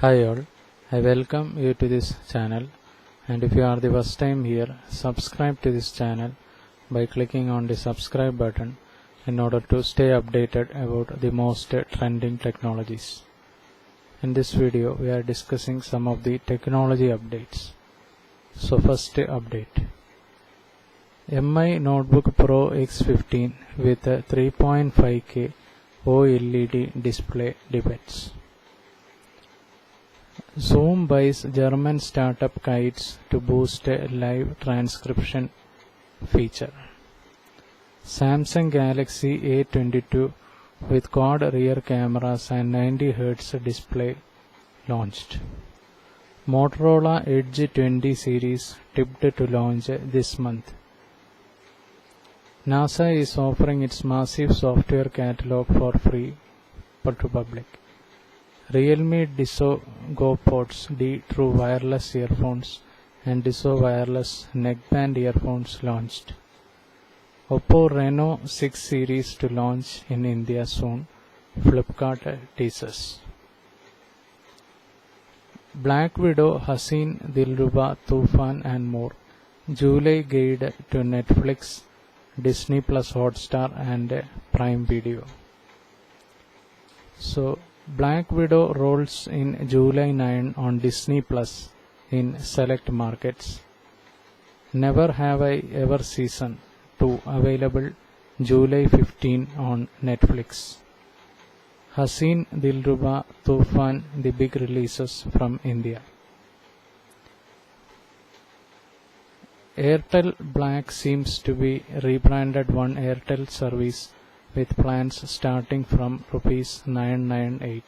Hi all, I welcome you to this channel, and if you are the first time here, subscribe to this channel by clicking on the subscribe button in order to stay updated about the most trending technologies. In this video we are discussing some of the technology updates. So first update, MI Notebook Pro X15 with a 3.5K OLED display debuts. Zoom buys German startup Kites to boost a live transcription feature. Samsung Galaxy A22 with quad rear cameras and 90Hz display launched. Motorola Edge 20 series tipped to launch this month. NASA is offering its massive software catalog for free to public. Realme Diso GoPods D True wireless earphones and Diso wireless neckband earphones launched. Oppo Reno 6 series to launch in India soon, Flipkart teases. Black Widow, Haseen, Dilruba, Tufan and more. July guide to Netflix, Disney Plus Hotstar and Prime Video. So Black Widow rolls in July 9 on Disney Plus in select markets. Never Have I Ever Season 2 available July 15 on Netflix. Haseen, Dilruba, Tufan, the big releases from India. Airtel Black seems to be rebranded One Airtel service with plans starting from Rs 998.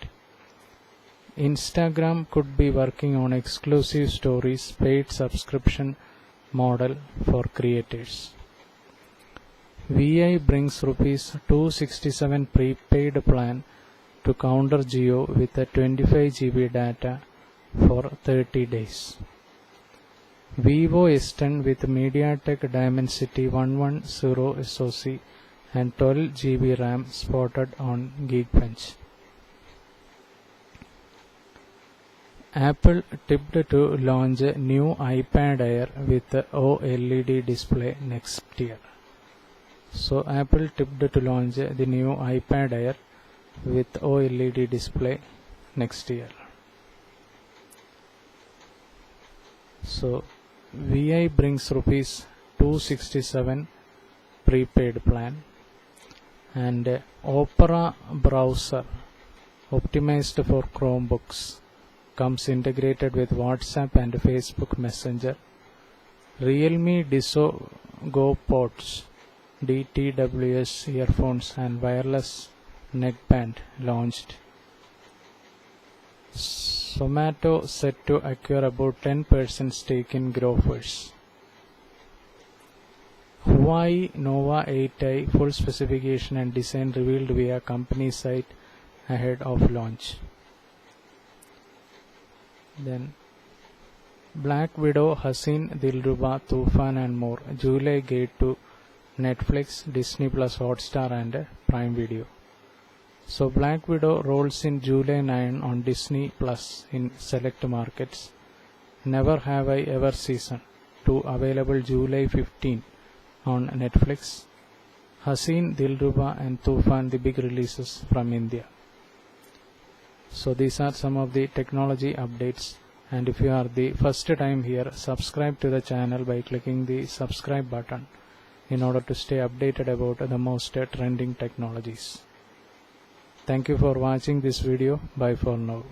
Instagram could be working on exclusive stories paid subscription model for creators. VI brings Rs 267 prepaid plan to counter Jio with a 25 GB data for 30 days. Vivo S10 with MediaTek Dimensity 110 SoC and 12 GB RAM spotted on Geekbench. Apple tipped to launch a new iPad Air with OLED display next year. So Apple tipped to launch the new iPad Air with OLED display next year. So VI brings Rs 267 prepaid plan. And Opera browser optimized for Chromebooks comes integrated with WhatsApp and Facebook Messenger. Realme Diso GoPods DTWS earphones and wireless neckband launched. Zomato set to acquire about 10% stake in Grofers. Huawei Nova 8i full specification and design revealed via company site ahead of launch. Then Black Widow, Haseen, Dilruba, Tufan and more. July guide to Netflix, Disney Plus Hotstar and Prime Video. So Black Widow rolls in July 9 on Disney Plus in select markets. Never Have I Ever Season 2 available July 15 on Netflix. Haseen, Dilruba and Tufan, the big releases from India. So these are some of the technology updates, and if you are the first time here, subscribe to the channel by clicking the subscribe button in order to stay updated about the most trending technologies. Thank you for watching this video. Bye for now.